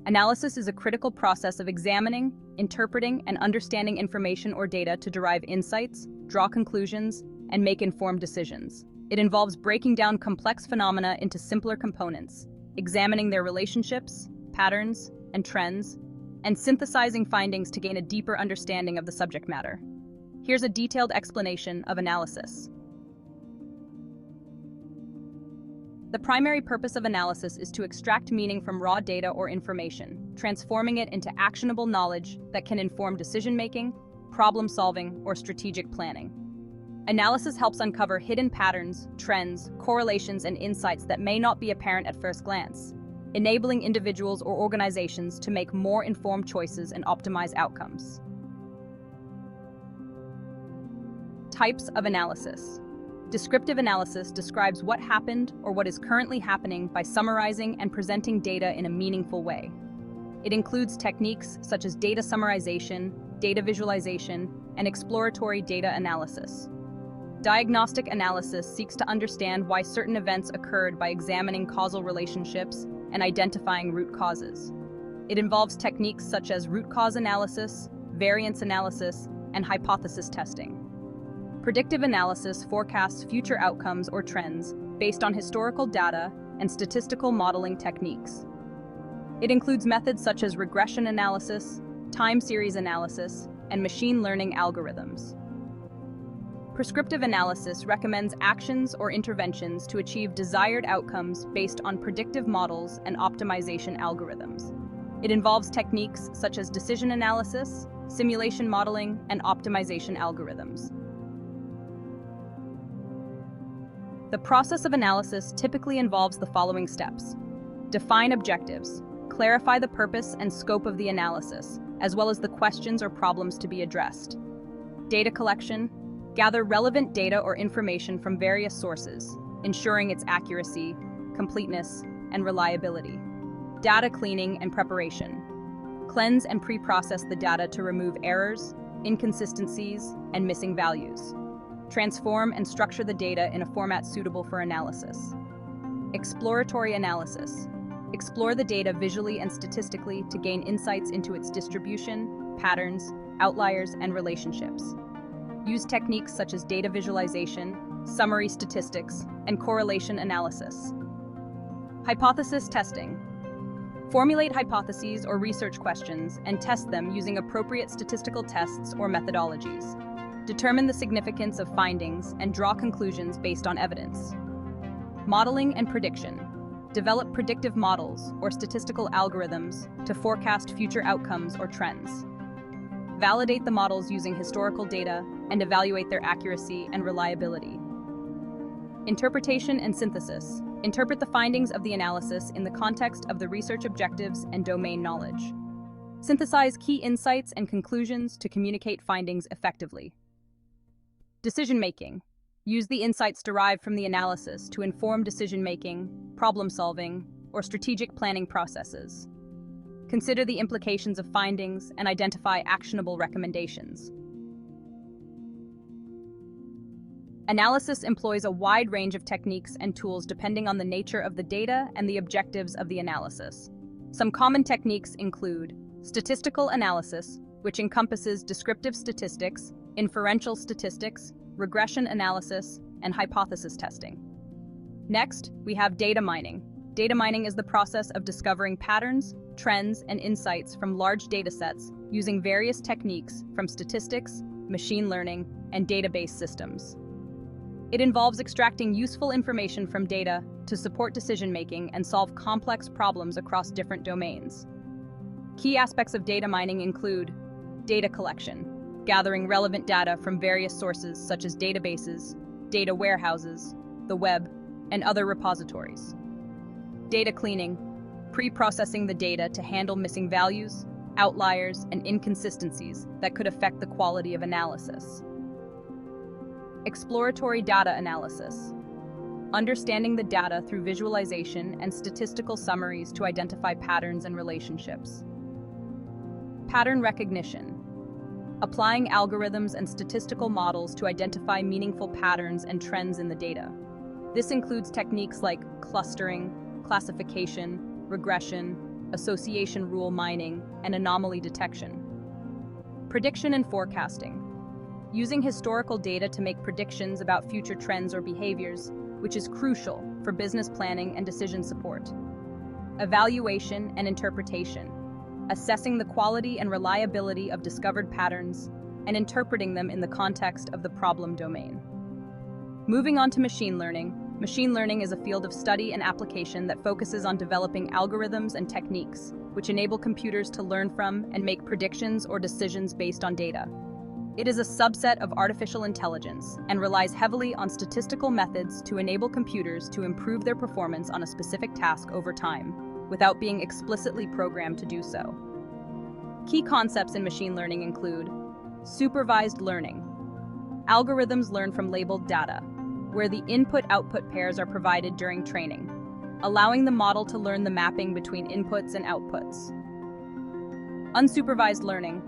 Analysis is a critical process of examining, interpreting, and understanding information or data to derive insights, draw conclusions, and make informed decisions. It involves breaking down complex phenomena into simpler components, examining their relationships, patterns, and trends, and synthesizing findings to gain a deeper understanding of the subject matter. Here's a detailed explanation of analysis. The primary purpose of analysis is to extract meaning from raw data or information, transforming it into actionable knowledge that can inform decision-making, problem-solving, or strategic planning. Analysis helps uncover hidden patterns, trends, correlations, and insights that may not be apparent at first glance, enabling individuals or organizations to make more informed choices and optimize outcomes. Types of analysis. Descriptive analysis describes what happened or what is currently happening by summarizing and presenting data in a meaningful way. It includes techniques such as data summarization, data visualization, and exploratory data analysis. Diagnostic analysis seeks to understand why certain events occurred by examining causal relationships and identifying root causes. It involves techniques such as root cause analysis, variance analysis, and hypothesis testing. Predictive analysis forecasts future outcomes or trends based on historical data and statistical modeling techniques. It includes methods such as regression analysis, time series analysis, and machine learning algorithms. Prescriptive analysis recommends actions or interventions to achieve desired outcomes based on predictive models and optimization algorithms. It involves techniques such as decision analysis, simulation modeling, and optimization algorithms. The process of analysis typically involves the following steps. Define objectives. Clarify the purpose and scope of the analysis, as well as the questions or problems to be addressed. Data collection. Gather relevant data or information from various sources, ensuring its accuracy, completeness, and reliability. Data cleaning and preparation. Cleanse and pre-process the data to remove errors, inconsistencies, and missing values. Transform and structure the data in a format suitable for analysis. Exploratory analysis. Explore the data visually and statistically to gain insights into its distribution, patterns, outliers, and relationships. Use techniques such as data visualization, summary statistics, and correlation analysis. Hypothesis testing. Formulate hypotheses or research questions and test them using appropriate statistical tests or methodologies. Determine the significance of findings and draw conclusions based on evidence. Modeling and prediction. Develop predictive models or statistical algorithms to forecast future outcomes or trends. Validate the models using historical data and evaluate their accuracy and reliability. Interpretation and synthesis. Interpret the findings of the analysis in the context of the research objectives and domain knowledge. Synthesize key insights and conclusions to communicate findings effectively. Decision-making. Use the insights derived from the analysis to inform decision-making, problem-solving, or strategic planning processes. Consider the implications of findings and identify actionable recommendations. Analysis employs a wide range of techniques and tools depending on the nature of the data and the objectives of the analysis. Some common techniques include statistical analysis, which encompasses descriptive statistics, inferential statistics, regression analysis, and hypothesis testing. Next, we have data mining. Data mining is the process of discovering patterns, trends, and insights from large datasets using various techniques from statistics, machine learning, and database systems. It involves extracting useful information from data to support decision-making and solve complex problems across different domains. Key aspects of data mining include data collection, gathering relevant data from various sources such as databases, data warehouses, the web, and other repositories. Data cleaning, pre-processing the data to handle missing values, outliers, and inconsistencies that could affect the quality of analysis. Exploratory data analysis, understanding the data through visualization and statistical summaries to identify patterns and relationships. Pattern recognition, applying algorithms and statistical models to identify meaningful patterns and trends in the data. This includes techniques like clustering, classification, regression, association rule mining, and anomaly detection. Prediction and forecasting. Using historical data to make predictions about future trends or behaviors, which is crucial for business planning and decision support. Evaluation and interpretation. Assessing the quality and reliability of discovered patterns and interpreting them in the context of the problem domain. Moving on to machine learning. Machine learning is a field of study and application that focuses on developing algorithms and techniques which enable computers to learn from and make predictions or decisions based on data. It is a subset of artificial intelligence and relies heavily on statistical methods to enable computers to improve their performance on a specific task over time, without being explicitly programmed to do so. Key concepts in machine learning include supervised learning. Algorithms learn from labeled data, where the input-output pairs are provided during training, allowing the model to learn the mapping between inputs and outputs. Unsupervised learning.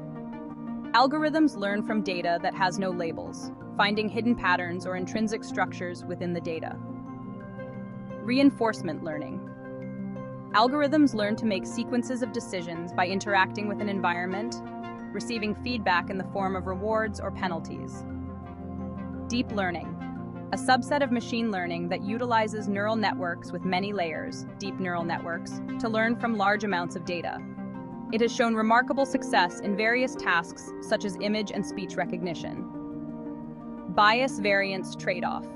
Algorithms learn from data that has no labels, finding hidden patterns or intrinsic structures within the data. Reinforcement learning. Algorithms learn to make sequences of decisions by interacting with an environment, receiving feedback in the form of rewards or penalties. Deep learning. A subset of machine learning that utilizes neural networks with many layers, deep neural networks, to learn from large amounts of data. It has shown remarkable success in various tasks such as image and speech recognition. Bias-variance trade-off.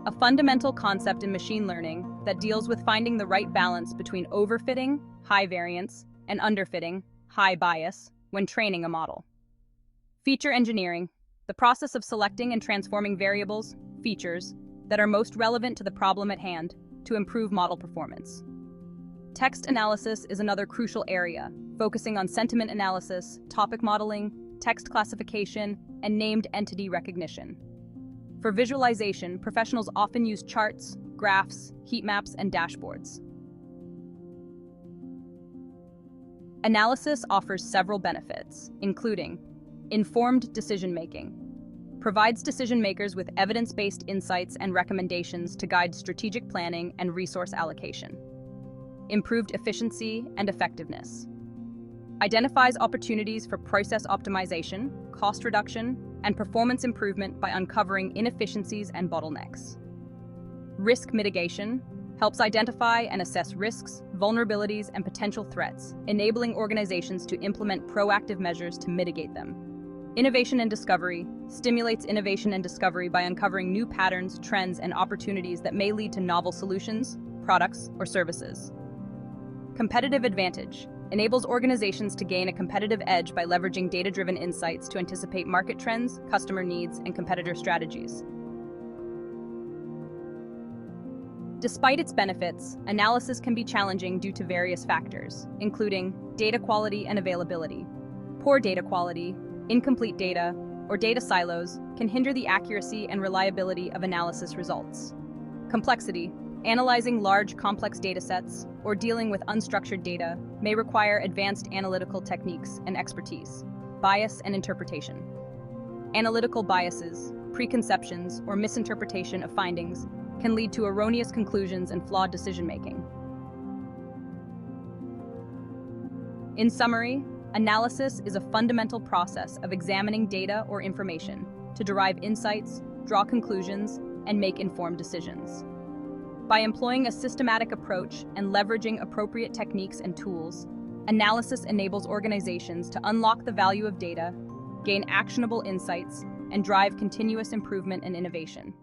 A fundamental concept in machine learning that deals with finding the right balance between overfitting, high variance, and underfitting, high bias, when training a model. Feature engineering. The process of selecting and transforming variables, features, that are most relevant to the problem at hand to improve model performance. Text analysis is another crucial area, focusing on sentiment analysis, topic modeling, text classification, and named entity recognition. For visualization, professionals often use charts, graphs, heat maps, and dashboards. Analysis offers several benefits, including informed decision-making. Provides decision-makers with evidence-based insights and recommendations to guide strategic planning and resource allocation. Improved efficiency and effectiveness. Identifies opportunities for process optimization, cost reduction, and performance improvement by uncovering inefficiencies and bottlenecks. Risk mitigation helps identify and assess risks, vulnerabilities, and potential threats, enabling organizations to implement proactive measures to mitigate them. Innovation and discovery stimulates innovation and discovery by uncovering new patterns, trends, and opportunities that may lead to novel solutions, products, or services. Competitive advantage enables organizations to gain a competitive edge by leveraging data-driven insights to anticipate market trends, customer needs, and competitor strategies. Despite its benefits, analysis can be challenging due to various factors, including data quality and availability. Poor data quality, incomplete data, or data silos can hinder the accuracy and reliability of analysis results. Complexity. Analyzing large, complex datasets or dealing with unstructured data may require advanced analytical techniques and expertise. Bias and interpretation. Analytical biases, preconceptions, or misinterpretation of findings can lead to erroneous conclusions and flawed decision-making. In summary, analysis is a fundamental process of examining data or information to derive insights, draw conclusions, and make informed decisions. By employing a systematic approach and leveraging appropriate techniques and tools, analysis enables organizations to unlock the value of data, gain actionable insights, and drive continuous improvement and innovation.